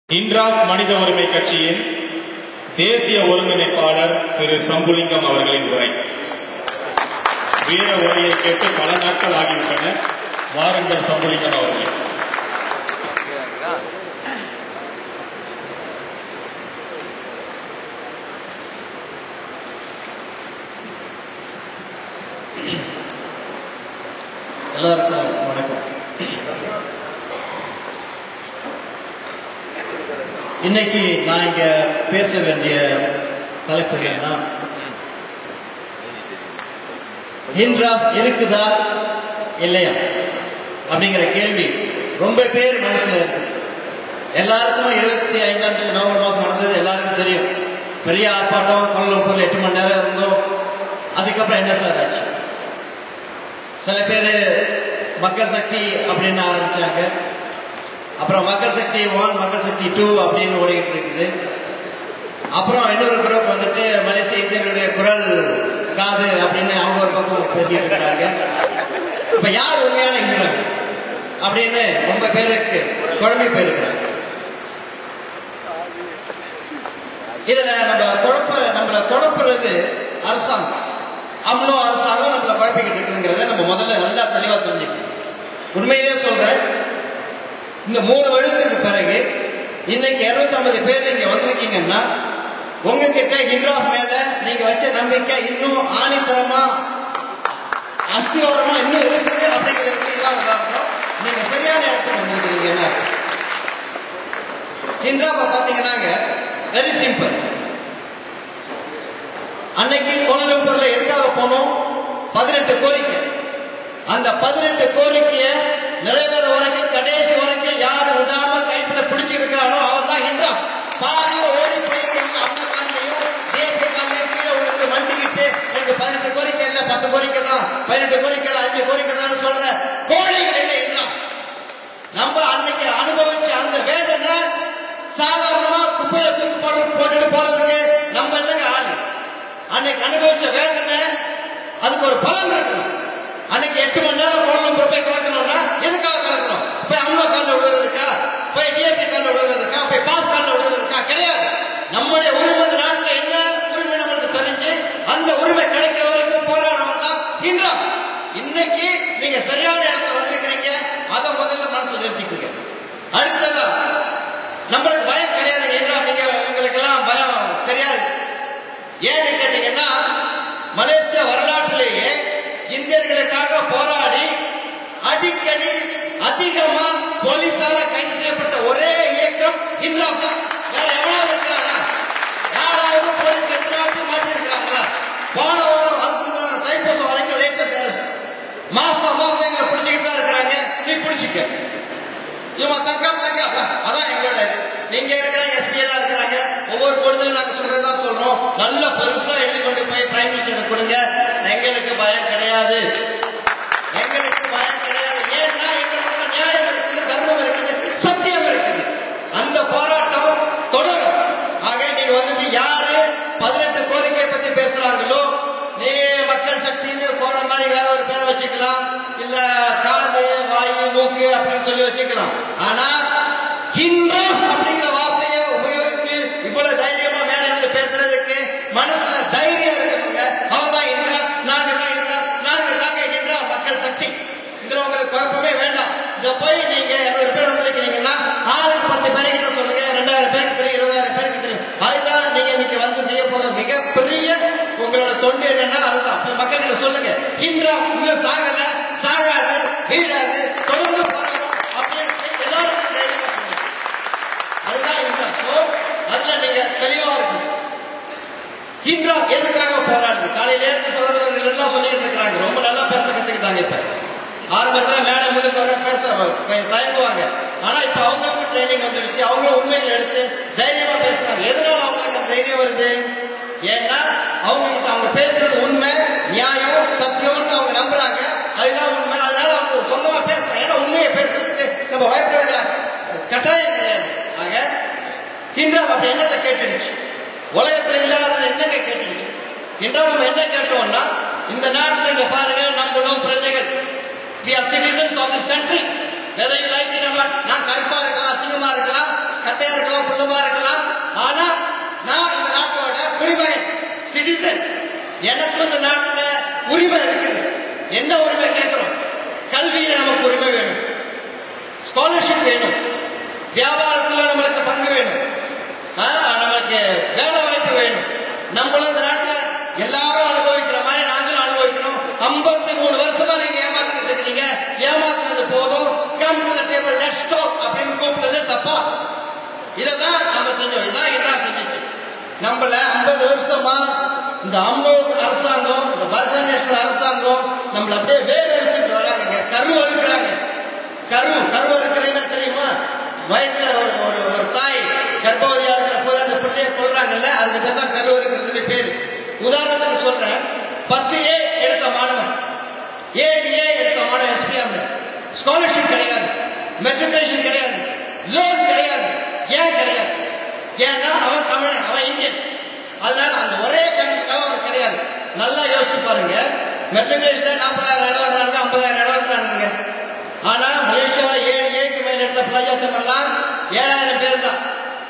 இன்றாப் மனித உரிமை கட்சியின் தேசிய ஒருங்கிணைப்பாளர் திரு சம்புலிங்கம் அவர்களின் உரை. வீர உரையை கேட்டு பல நாட்கள் ஆகிவிட்டன. வாருங்கள் சம்புலிங்கம் அவர்களே. எல்லாருக்கும் வணக்கம். இன்னைக்கு நான் இங்க பேச வேண்டிய தலைப்பு என்னன்னா, இன்றாப் இருக்குதா இல்லையா அப்படிங்கிற கேள்வி ரொம்ப பேர் மனசுல இருக்கு. எல்லாருக்கும் 25ஆம் தேதி நவம்பர் மாதம் நடந்தது எல்லாருக்கும் தெரியும். பெரிய ஆர்ப்பாட்டம், கோலாலம்பூர்ல 8 மணி நேரம் இருந்தோம். அதுக்கப்புறம் என்ன சார் ஆச்சு? சில பேர் மக்கள் சக்தி அப்படின்னு ஆரம்பிச்சாங்க. அப்புறம் மக்கள் சக்தி 1, மக்கள் சக்தி 2 அப்படின்னு ஓடிக்கிட்டு இருக்குது. அப்புறம் இன்னொரு குரூப் வந்துட்டு மலேசிய இந்தியர்களுடைய குரல் காது அப்படின்னு அவங்க ஒரு பக்கம் பேசிட்டு இருக்கிறாங்க. இப்ப யார் உண்மையான இந்தியன் அப்படின்னு ரொம்ப பேருக்கு குழம்பி போயிருக்கிறாங்க. இதுல நம்மள குழப்புறது அரசாங்கம். அம்னோ அரசாங்கம் நம்மள குழப்பிக்கிட்டு இருக்குதுங்கிறத நம்ம முதல்ல நல்லா தெளிவா தெரிஞ்சுக்கணும். உண்மையிலேயே சொல்றேன், இந்த 3 வருடத்துக்கு பிறகு இன்னைக்கு 250 பேர் நீங்க வந்திருக்கீங்கன்னா உங்ககிட்ட இன்றாப் மேல நீங்க வச்ச நம்பிக்கை இன்னும் ஆணித்தரமா அஸ்திவாரமா இன்னும் இருக்குது அப்படிங்கிறதுக்கு இதான் உதாரணம். நீங்க சரியான இடத்துக்கு வந்திருக்கிறீங்கன்னா இன்றாப்ப பாத்தீங்கன்னாங்க வெரி சிம்பிள். அன்னைக்கு கோலாலம்பூர்ல எதுக்காக போனோம்? 18 கோரிக்கை. அந்த 18 கோரிக்கையை நிறைவேற வரைக்கும் கடைசி வரைக்கும் யாரு விடாம கைப்பில பிடிச்சிருக்கிறானோ அவன் தான் இன்றாப். பாதியில ஓடி போயிருக்காங்க. அம்மா காலையோ தேசிய காலையோ கீழே விழுந்து மண்டிக்கிட்டு எனக்கு 18 கோரிக்கை இல்ல 10 கோரிக்கை தான், 18 கோரிக்கை 5 கோரிக்கை தான் சொல்ற கோழிகள் இல்லை இன்றாப். நம்ம அன்னைக்கு அனுபவிச்ச அந்த வேதனை சாதாரணமா குப்பையில தூக்கி போட்டுட்டு போறதுக்கு நம்ம இல்லைங்க ஆளு. அன்னைக்கு அனுபவிச்ச வேதனை அதுக்கு ஒரு பலன் இருக்கணும். அன்னைக்கு 8 மணி நேரம் கோலாலம்பூர் போய் கலக்கணும்னா எதுக்காக கலக்கணும்? போய் அம்மா காலில் விழுறதுக்கா, போய் டிஎம்பி காலில் விழுறதுக்கா, போய் பாஸ் காலில் விழுறதுக்கா? கிடையாது. நம்முடைய உரிமை நாட்டுல என்ன உரிமை நம்மளுக்கு தெரிஞ்சு அந்த உரிமை கிடைக்கிற வரைக்கும் போராடணும் தான் இன்றாப். இன்னைக்கு நீங்க சரியான இடத்துல வந்திருக்கிறீங்க. அதை முதல்ல மனசுல நிறுத்திக்குங்க. அடுத்ததா நம்மளுக்கு பயம் கிடையாது. இன்றாப் உங்களுக்கு எல்லாம் பயம் தெரியாது. ஏன்னு கேட்டீங்கன்னா, மலேசிய வரலாற்றிலேயே இந்தியர்களுக்காக போராடி அடிக்கடி அதிகமா போலீசால கைது செய்யப்பட்ட ஒரே இயக்கம் இன்றாப் தான். வேற எவ்வளவு இருக்கிறாங்க? யாராவது போலீஸ் எத்தனை மாட்டி இருக்கிறாங்களா? போன வாரம் அதுக்கு தைப்பூசம் வரைக்கும் லேட்டஸ்ட் அரசு மாசம் எங்களை பிடிச்சிக்கிட்டு தான் இருக்கிறாங்க. நீ பிடிச்சிக்க இவன் தங்கம் அதான் எங்களோட நீங்க இருக்கிறாங்க, எஸ்பி எல்லாம் இருக்கிறாங்க. ஒவ்வொரு கூட்டத்திலும் நாங்க சொல்றதுதான் சொல்றோம். நல்ல பெருசா எழுதி கொண்டு போய் பிரைம் மினிஸ்டர் கொடுங்க. எங்களுக்கு பயம் கிடையாது. எங்களுக்கு பயம் கிடையாது. ஏன்னா எங்களுக்கு நியாயம் இருக்குது, தர்மம் இருக்குது, சத்தியம் இருக்குது. அந்த போராட்டம் தொடரும். ஆக நீங்க வந்துட்டு யாரு 18 கோரிக்கை பத்தி பேசுறாங்களோ, நீ மக்கள் சக்தின்னு போன மாதிரி வேற ஒரு பேரை வச்சுக்கலாம், இல்ல காது வாயு மூக்கு அப்படின்னு சொல்லி வச்சுக்கலாம். ஆனா இன்றாப் அப்படிங்கிற வார்த்தையை உபயோகித்து இவ்வளவு தைரியமா மேடையிலிருந்து பேசுறதுக்கு மனசுல தைரியம் இருக்குதுங்க. அவன் தான் இன்றாப், நாங்க தான் இன்றாப், நாங்க தாங்க இன்றாப் மக்கள் சக்தி. இதுல உங்களுக்கு குழப்பமே வேண்டாம். இத போய் நீங்க 200 பேர் வந்திருக்கிறீங்கன்னா ஆளுக்கு 10 பேர்கிட்ட சொல்லுங்க. 2000 பேருக்கு தெரியும், 20,000 பேருக்கு தெரியும். அதுதான் நீங்க இன்னைக்கு வந்து செய்ய போற மிகப்பெரிய உங்களோட தொண்டு என்னன்னா அதுதான். மக்கள் கிட்ட சொல்லுங்க, இன்றாப் இன்னும் சாகல, சாகாது, வீழாது, தொடர்ந்து போராடும் அப்படின்னு எல்லாருக்கும் தைரியமா சொல்லுங்க. அதுதான் இன்றாப். அதுல நீங்க தெளிவா இருக்கும். இன்றாப் எதுக்காக போராடுது? காலையில இருந்து சகோதரர்கள் எல்லாம் சொல்லிட்டு இருக்கிறாங்க. ரொம்ப நல்லா பேச கத்துக்கிட்டாங்க. இப்ப ஆரம்பத்துல மேடம் முன்னுக்கு வர பேச தயங்குவாங்க. ஆனா இப்ப அவங்களுக்கு ட்ரைனிங் வந்துடுச்சு. அவங்க உண்மைகளை எடுத்து தைரியமா பேசுறாங்க. எதனால அவங்களுக்கு அந்த தைரியம் வருது? ஏன்னா அவங்க பேசுறது உண்மை, நியாயம், சத்தியம்னு அவங்க நம்புறாங்க. அதுதான் உண்மை. அதனால அவங்க சொந்தமா பேசுறாங்க. ஏன்னா உண்மையை பேசுறதுக்கு நம்ம பயப்பட வேண்டிய கட்டாயம் கிடையாது. ஆக இன்றாப் அப்படி என்னத்தை கேட்டுடுச்சு? உலகத்துல இல்லாத என்னங்க கேட்டுடுச்சு? இன்றாப் நம்ம என்ன கேட்டோம்னா, இந்த நாட்டில் இங்க பாருங்க, நம்மளும் பிரஜைகள், we are citizens of this country, whether you like it or not. நான் கருப்பா இருக்கலாம், அசிங்கமா இருக்கலாம், கட்டையா இருக்கலாம், புள்ளமா இருக்கலாம். ஆனா நான் இந்த நாட்டோட குடிமகன், சிட்டிசன். எனக்கு இந்த நாட்டுல உரிமை இருக்குது. என்ன உரிமை கேட்கிறோம்? கல்வியில நமக்கு உரிமை வேணும், ஸ்காலர்ஷிப் வேணும், வியாபாரத்துல நம்மளுக்கு பங்கு வேணும், நமக்கு வேலை வாய்ப்பு வேணும். நம்மளும் இந்த நாட்டுல எல்லாரும் அனுபவிக்கிற மாதிரி நாங்களும் அனுபவிக்கணும். 53 வருஷமா நீங்க ஏமாத்திட்டு இருக்கீங்க. ஏமாத்துறது போதும், come to the table, let's talk அப்படின்னு கூப்பிட்டது தப்பா? இதான் நம்ம செஞ்சோம். இதான் என்ன செஞ்சிச்சு நம்மள 50 வருஷமா இந்த அம்மோக அரசாங்கம், இந்த பாரதிய நேஷனல் அரசாங்கம் நம்மள அப்படியே வேற எடுத்துட்டு வராங்க. கரு அறுக்கிறாங்க. கரு அறுக்கிறீங்கன்னா தெரியுமா? வயதுல ஒரு தாய் கர்ப்பவதியா இருக்கிற போது அந்த பிள்ளையை கொள்றாங்கல்ல, அதுக்கு பேர் தான் கரு அறுக்கிறதுன்னு பேரு. உதாரணத்துக்கு சொல்றேன், 10A எடுத்த மாணவன், 7A எடுத்த மாணவன் எஸ்பிஎம் ஸ்காலர்ஷிப் கிடையாது, மெட்ரிகுலேஷன் கிடையாது, லோன் கிடையாது. ஏன் கிடையாது? ஏன்னா அவன் தமிழன், அவன் இந்தியன். அதனால அந்த ஒரே காரணத்துக்காக அவனுக்கு கிடையாது. நல்லா யோசிச்சு பாருங்க. மெட்ரிகுலேஷன் 40,000 இடம், 50,000 இடம். ஆனா மலேசியாவில் 7Aக்கு மேல எடுத்த ப்ராஜெக்ட் எல்லாம் 7,000 பேர் தான்.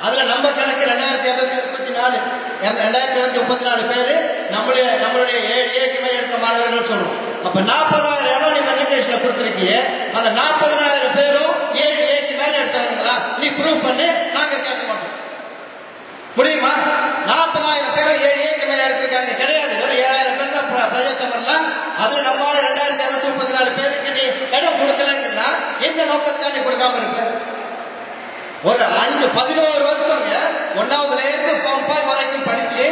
அதுல நம்ம கணக்கு 2,234 பேரு நம்மளுடைய 7Aக்கு மேல எடுத்த மாணவர்கள் சொல்றோம். அப்ப 40,000 இடம் நீ மெட்ரிகுலேஷன்ல கொடுத்திருக்கீங்க. அந்த 40,000 பேரும் 7Aக்கு மேல எடுத்தவங்களா? நீ ப்ரூவ் பண்ணு, நாங்க கேட்க மாட்டோம். முடியுமா? 40,000 பேரும் 7Aக்கு மேல எடுத்திருக்காங்க. கிடையாது, வெறும் 7,000 பேர் தான் ப்ராஜெக்ட் எல்லாம். அதுல நம்மளால 2,234 பேருக்கு நீ இடம் கொடுக்கலன்னா எந்த நோக்கத்துக்காக நீ கொடுக்காம இருக்க? ஒரு 11 வருஷங்க 1வதுல இருந்து ஃபார்ம் 5 வரைக்கும் படிச்சு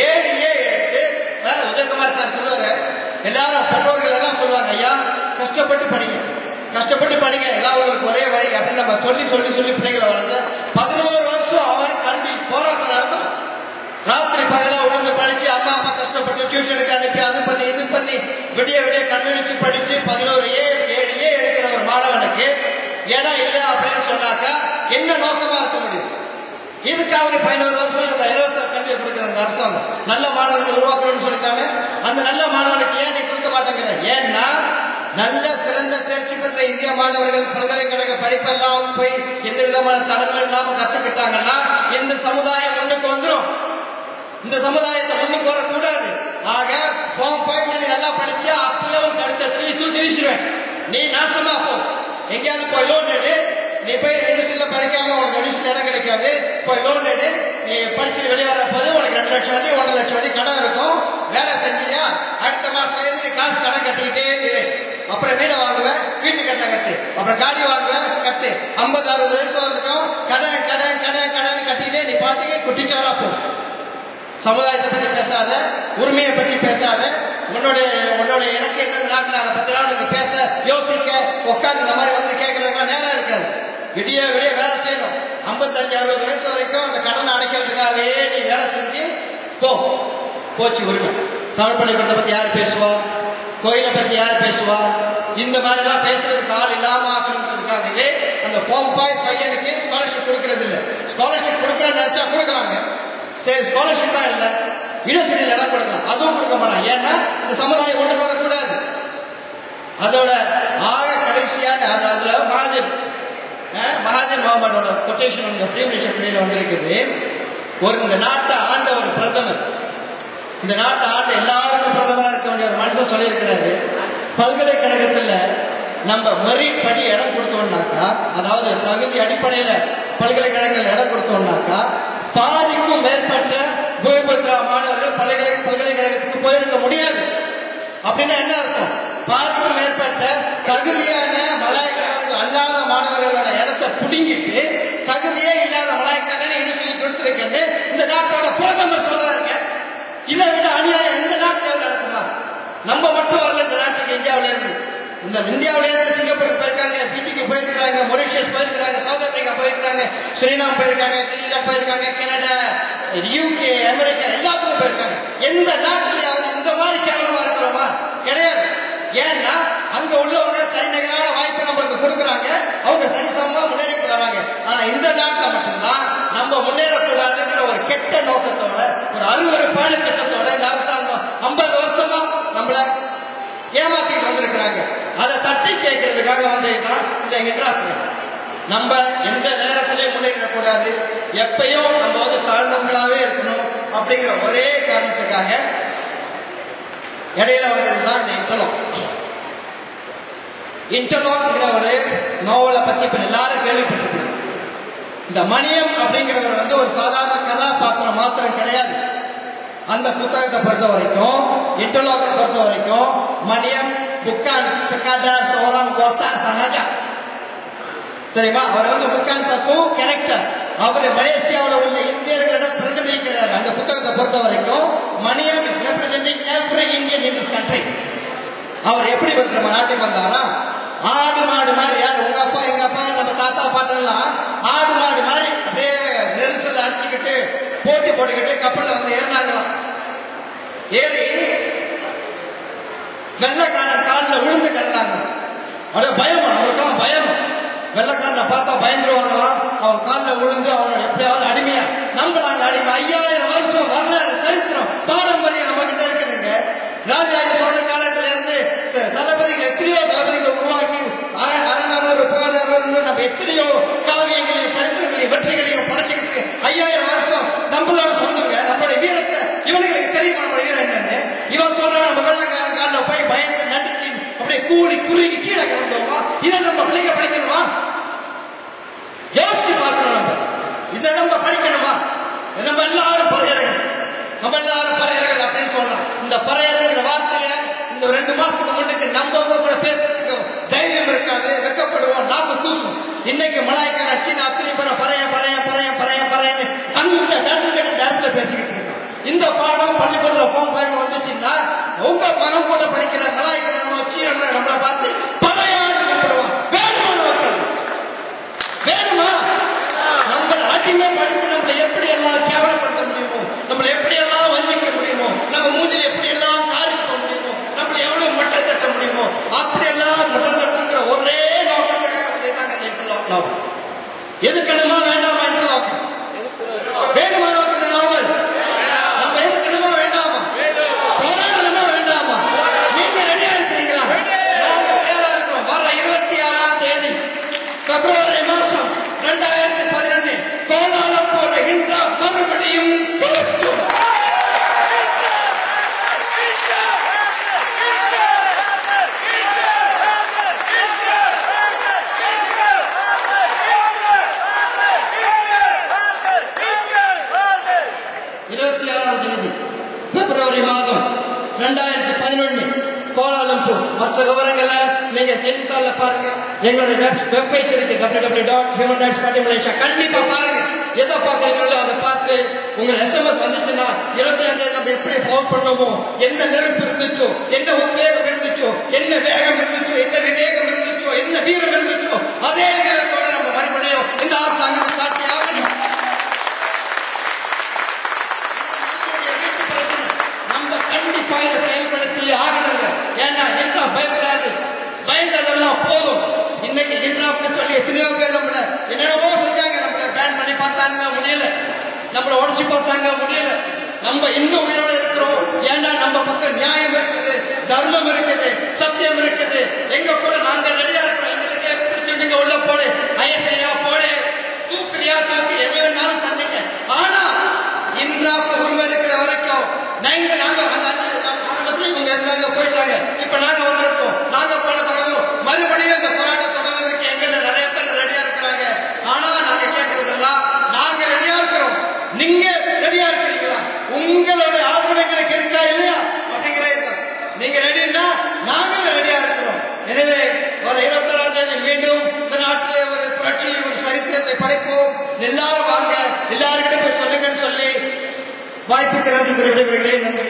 7A எடுத்து உதயகுமார் சார் சொல்லுவாரு, எல்லாரும் பெற்றோர்கள் எல்லாம் சொல்லுவாங்க, ஐயா கஷ்டப்பட்டு படிங்க, கஷ்டப்பட்டு படிங்க, எல்லாம் உங்களுக்கு ஒரே வழி அப்படின்னு நம்ம சொல்லி பிள்ளைகளை வளர்ந்து 11 வருஷம் அவன் கல்வி போராட்டம் நடத்தணும். ராத்திரி பகல உணர்ந்து படிச்சு, அம்மா அப்பா கஷ்டப்பட்டு டியூஷனுக்கு அனுப்பி அது பண்ணி இது பண்ணி விடிய கண்விழிச்சு படிச்சு 11A 7A எடுக்கிற ஒரு மாணவனுக்கு இடம் இல்லை அப்படின்னு சொன்னாக்கா என்ன நோக்கமா இருக்க முடியும்? இதுக்காக 11 வருஷம் இந்த இலவச கல்வியை கொடுக்கிற அந்த அரசாங்கம் நல்ல மாணவர்கள் உருவாக்கணும்னு சொல்லிட்டாங்க. அந்த நல்ல மாணவனுக்கு ஏன் நீ கொடுக்க மாட்டேங்கிற? ஏன்னா நல்ல சிறந்த தேர்ச்சி பெற்ற இந்திய மாணவர்கள் பல்கலைக்கழக படிப்பெல்லாம் போய் எந்த விதமான தடங்கள் இல்லாம கத்துக்கிட்டாங்கன்னா இந்த சமுதாயம் முன்னுக்கு வந்துடும். இந்த சமுதாயத்தை முன்னுக்கு வரக்கூடாது. ஆக ஃபார்ம் 5 நீ நல்லா படிச்சா அப்பவே அடுத்த தூக்கி வீசுவேன். நீ நாசமா போ. எங்கேயாவது போய் லோன் எடு. நீ போய் யூனிவர்சிட்டியில படிக்காம உனக்கு யூனிவர்சிட்டி இடம் கிடைக்காது. போய் லோன் எடு. நீ படிச்சுட்டு வெளியே வர போது உனக்கு 2 லட்சம் வரைக்கும் 1.5 லட்சம் வரைக்கும் கடன் இருக்கும். வேலை செஞ்சியா அடுத்த மாசத்துல இருந்து நீ காசு கடன் கட்டிக்கிட்டே இரு. அப்புறம் வீடை வாங்குவேன், வீட்டு கட்ட கட்டு, அப்புறம் காடி வாங்குவேன் கட்டு. 50-60 வயசு வரைக்கும் கடன் கட்டிக்கிட்டே நீ பாட்டுக்கு குட்டிச்சாரா போ. சமுதாயத்தை பத்தி பேசாத, உரிமையை பத்தி பேசாத. உன்னுடைய இலக்கு என்ன நாட்டில், அதை பத்தி உனக்கு பேச யோசிக்க உட்காந்து இந்த மாதிரி வந்து கேட்கறதுக்கு நேரம் இருக்காது. விடிய வேலை செய்யணும். 55-60 வயசு வரைக்கும் அந்த கடனை அடைக்கிறதுக்காகவே நீ வேலை செஞ்சு போச்சு உரிமை. தமிழ் பள்ளிக்கூடத்தை பத்தி யாரு பேசுவா? கோயிலை பத்தி யாரு பேசுவா? இந்த மாதிரி எல்லாம் பேசுறதுக்கு ஆள் இல்லாம ஆக்கணுங்கிறதுக்காகவே அந்த ஃபார்ம் 5 பையனுக்கு ஸ்காலர்ஷிப் கொடுக்கறது இல்லை. ஸ்காலர்ஷிப் கொடுக்கறன்னு நினைச்சா கொடுக்கலாங்க. சரி, ஸ்காலர்ஷிப் தான் இல்ல, யூனிவர்சிட்டியில் இடம் கொடுக்கலாம், அதுவும் கொடுக்க மாட்டாங்க. ஏன்னா இந்த சமுதாயம் ஒன்றுக்கு வரக்கூடாது. அதோட ஆக கடைசியான அதுல மகாஜன் முகமதோட கொட்டேஷன் இந்த பிரீமிஷன் வந்திருக்குது. இந்த நாட்டை ஆண்ட ஒரு பிரதமர், இந்த நாட்டை ஆண்ட எல்லாருக்கும் பிரதமரா இருக்க வேண்டிய ஒரு மனுஷன் சொல்லியிருக்கிறாரு, பல்கலைக்கழகத்துல நம்ம மெரிட் படி இடம் கொடுத்தோம்னாக்கா, அதாவது தகுதி அடிப்படையில பல்கலைக்கழகங்கள் இடம் கொடுத்தோம்னாக்கா பாதிக்கும் மேற்பட்ட பூமிபத்ரா மாணவர்கள் பல்கலைக்கழகத்துக்கு போயிருக்க முடியாது. அப்படின்னா என்ன அர்த்தம்? பாதிக்கும் மேற்பட்ட தகுதியான மலாய்க்காரர்கள் அல்லாத மாணவர்களோட இடத்தை புடுங்கிட்டு தகுதியே இல்லாத மலாய்க்காரன் யூனிவர்சிட்டி கொடுத்திருக்கேன்னு இந்த நாட்டோட பிரதமர் சொல்றாருங்க. இதை விட அநியாயம் இந்த நாட்டில் நடக்குமா? நம்ம மட்டும் வரல இந்த நாட்டுக்கு. இந்தியாவில இருந்து சிங்கப்பூருக்கு போயிருக்காங்க, பிஜிக்கு போயிருக்காங்க, மொரிஷியஸ் போயிருக்காங்க, சவுத் ஆப்பிரிக்கா போயிருக்காங்க, சுரினாம் போயிருக்காங்க, கிரீன்லாந்து போயிருக்காங்க, கனடா, யூகே, அமெரிக்கா எல்லாத்துக்கும் போயிருக்காங்க. எந்த நாட்டிலேயாவது இந்த மாதிரி கேவலமா இருக்கிறோமா? கிடையாது. ஏன்னா அங்க உள்ளவங்க சரிநிகரான வாய்ப்பு நம்மளுக்கு கொடுக்குறாங்க, அவங்க சரிசமமா முன்னேறிட்டு வராங்க. ஆனா இந்த நாட்டில் மட்டும்தான் நம்ம முன்னேறக்கூடாதுங்கிற ஒரு கெட்ட நோக்கத்தோட, ஒரு அருவருப்பான திட்டத்தோட இந்த அரசாங்கம் 50 வருஷமா நம்மள ஏமாத்திட்டு வந்திருக்கிறாங்க. அதை தட்டி கேட்கறதுக்காக வந்ததுதான் இந்த இன்ட்ராக்ட். நம்ம எந்த நேரத்திலையும் முன்னேறக்கூடாது, எப்பயும் நம்ம தாழ்ந்தவங்களாவே இருக்கணும் அப்படிங்கிற ஒரே காரணத்துக்காக இடையில வந்ததுதான் இந்த இன்டர்லாக். இன்டர்லாக்ங்கிற ஒரு நாவலை பத்தி இப்ப எல்லாரும் கேள்விப்பட்டிருக்கோம். இந்த மணியம் அப்படிங்கிறவர் ஒரு சாதாரண கதாபாத்திரம் மாத்திரம் கிடையாது. அந்த புத்தகத்தை பொறுத்த வரைக்கும், இன்டர்லாக் பொறுத்த வரைக்கும், Maniam புக்கான் sekadar seorang kota sahaja. தெரியுமா? அவர் புக்கான் சத்து கேரக்டர். அவர் மலேசியாவில் உள்ள இந்தியர்களிடம் பிரதிநிதிக்கிறார். அந்த புத்தகத்தை பொறுத்த வரைக்கும் Maniyam is representing every Indian in this country. அவர் எப்படி நம்ம நாட்டுக்கு வந்தாரா, ஆடு மாடு மாதிரி, யார் உங்க அப்பா எங்க அப்பா நம்ம தாத்தா பாட்டெல்லாம் ஆடு மாடு மாதிரி அப்படியே நெரிசல் அடிச்சுக்கிட்டு போட்டி போட்டுக்கிட்டு கப்பல்ல ஏறினாங்களாம். ஏறி வெள்ளக்காரன் காலில் விழுந்து கிடந்தாங்க. அப்படியே பயம், அவங்களுக்கெல்லாம் பயம். வெள்ளக்காரனை பார்த்தா பயந்துருவாங்களாம். அவன் காலில் விழுந்து அவனை எப்படியாவது அடிமையா நம்மளாங்க அடிமை. 5000 வருஷம் வரலாறு சரித்திரம் பாரம்பரியம் நம்ம கிட்ட இருக்குதுங்க. ராஜராஜ சோழ காலத்துல இருந்து தளபதிகள் எத்தனையோ தளபதிகளை உருவாக்கி அரணூறு புகாரூர் நம்ம எத்தனையோ காவியங்களையும் சரித்திரங்களையும் வெற்றிகளையும் படைச்சுக்கிட்டு 5000 வருஷம் நம்மளோட சொந்தங்க. நம்மளுடைய வீரத்தை இவனுங்களுக்கு தெரியுமா நம்ம வீரம் என்னன்னு? இவன் சொல்றான் நம்ம வெள்ளக்காரன் காலில் போய் பயந்து நடுக்கி அப்படியே கூடி குறுகி கீழே கிடந்தோமா? இதை நம்ம பிள்ளைங்க படிக்கணுமா? யோசிச்சு பார்க்கணும். நம்ம இதை நம்ம படிக்கணுமா? நம்ம எல்லாரும் பறையர்கள், நம்ம எல்லாரும் பறையர்கள் அப்படின்னு சொல்றோம். இந்த பறையர்கள் வார்த்தைய இந்த 2 மாசத்துக்கு முன்னுக்கு நம்ம கூட பேசுறதுக்கு தைரியம் இருக்காது, வெக்கப்படுவோம், நாக்கு தூசும். இன்னைக்கு மலாய்க்கார சீனா அத்தனை பேரை பறைய பறைய பறைய பறைய பறையன்னு அந்த இடத்துல பேசிக்கிட்டு இருக்கோம். இந்த பாடம் பள்ளிக்கூடத்துல போன் பேர் வந்துச்சுன்னா உங்க மனம் கூட படிக்கிற மலாய்க்காரனோ சீனோ நம்மளை பார்த்து பறையான்னு கூப்பிடுவான். வேணுமா? மக்கள் வேணுமா? நம்மளை அடிமை படித்து நம்மளை எப்படி எல்லாம் கேவலப்படுத்த முடியுமோ, நம்மளை எப்படி எல்லாம் வஞ்சிக்க முடியுமோ, நம்ம மூஞ்சில் எப்படி எல்லாம் காரிக்க முடியுமோ, நம்மளை எவ்வளவு மட்டம் தட்ட முடியுமோ அப்படி எல்லாம் மட்டம் தட்டுங்கிற ஒரே நோக்கத்துக்காக வந்ததுதாங்க இந்த இன்டர்லாக். எதுக்கணுமா வேண்டாமா? இன்டர்லாக் வேணுமா? நமக்கு இந்த நாவல் நம்ம எதுக்கணுமா வேண்டாமா? போராடணுமா வேண்டாமா? நீங்க ரெடியா இருக்கிறீங்களா? நாங்க தயாரா இருக்கிறோம். வர 26ஆம் தேதி பிப்ரவரி மாசம் 2012 கோலாலம்பூர் இன்டர்லாக் மறுபடியும் கொளுத்தும். பிப்ரவரி மாதம் 2011 கோலாலம்பூர். மற்ற விவரங்களை நீங்க செய்தித்தாள்ல பாருங்க. எங்களுடைய வெப்சைட் இருக்கு www.humanrightsparty.malaysia. கண்டிப்பா பாருங்க. எதை பாக்குறீங்களோ அதை பார்த்து உங்க SMS வந்துச்சுன்னா 25ஆம் தேதி நம்ம எப்படி ஃபாலோ பண்ணணுமோ, என்ன நெருப்பு இருந்துச்சோ, என்ன உத்வேகம் இருந்துச்சோ, என்ன வேகம் இருந்துச்சோ, என்ன விவேகம் இருந்துச்சோ, என்ன வீரம் இருந்துச்சோ, அதே வீரத்தோட நம்ம மறுபடியும் இந்த அரசாங்கத்தை காட்டி ஆகணும். கண்டிப்பா இதை செயல்படுத்தி ஆகணுங்க. ஏன்னா இன்ட்ரா பயப்படாது, பயந்ததெல்லாம் போதும். இன்னைக்கு இன்ட்ராப்னு சொல்லி எத்தனையோ பேர் நம்மள என்னென்னவோ செஞ்சாங்க. நம்மள பேன் பண்ணி பார்த்தாங்க, முடியல. நம்மள உடச்சு பார்த்தாங்க, முடியல. நம்ம இன்னும் உயிரோட இருக்கிறோம். ஏன்னா நம்ம பக்கம் நியாயம் இருக்குது, தர்மம் இருக்குது, சத்தியம் இருக்குது. எங்க கூட நாங்க ரெடியா இருக்கிறோம். எங்களுக்கே பிடிச்சி நீங்க உள்ள போடு, ஐஎஸ்ஐயா போடு, தூக்குறியா தூக்கி எது வேணாலும் பண்ணீங்க. ஆனா இன்ட்ராப் உரிமை இருக்கிற வரைக்கும் நாங்க அந்த இவங்க இருந்தாங்க, போயிட்டாங்க. இப்ப நாங்க வந்திருக்கோம். நாங்க போன பிறகு மறுபடியும் இந்த போராட்டம் தொடர்றதுக்கு எங்க நிறைய பேர் ரெடியா இருக்கிறாங்க. ஆனா நாங்க கேட்கறதெல்லாம் நாங்க ரெடியா இருக்கிறோம், நீங்க ரெடியா இருக்கிறீங்களா? உங்களுடைய ஆதரவு எங்களுக்கு இருக்கா இல்லையா அப்படிங்கிறது. நீங்க ரெடினா நாங்களும் ரெடியா இருக்கிறோம். எனவே வர 26ஆம் தேதி மீண்டும் இந்த நாட்டிலே ஒரு புரட்சி, ஒரு சரித்திரத்தை படைப்போம். எல்லாரும் வாங்க, எல்லாருக்கிட்ட போய் சொல்லுங்கன்னு சொல்லி வாய்ப்புக்கு நன்றி குறிப்பிடுகிறேன். நன்றி.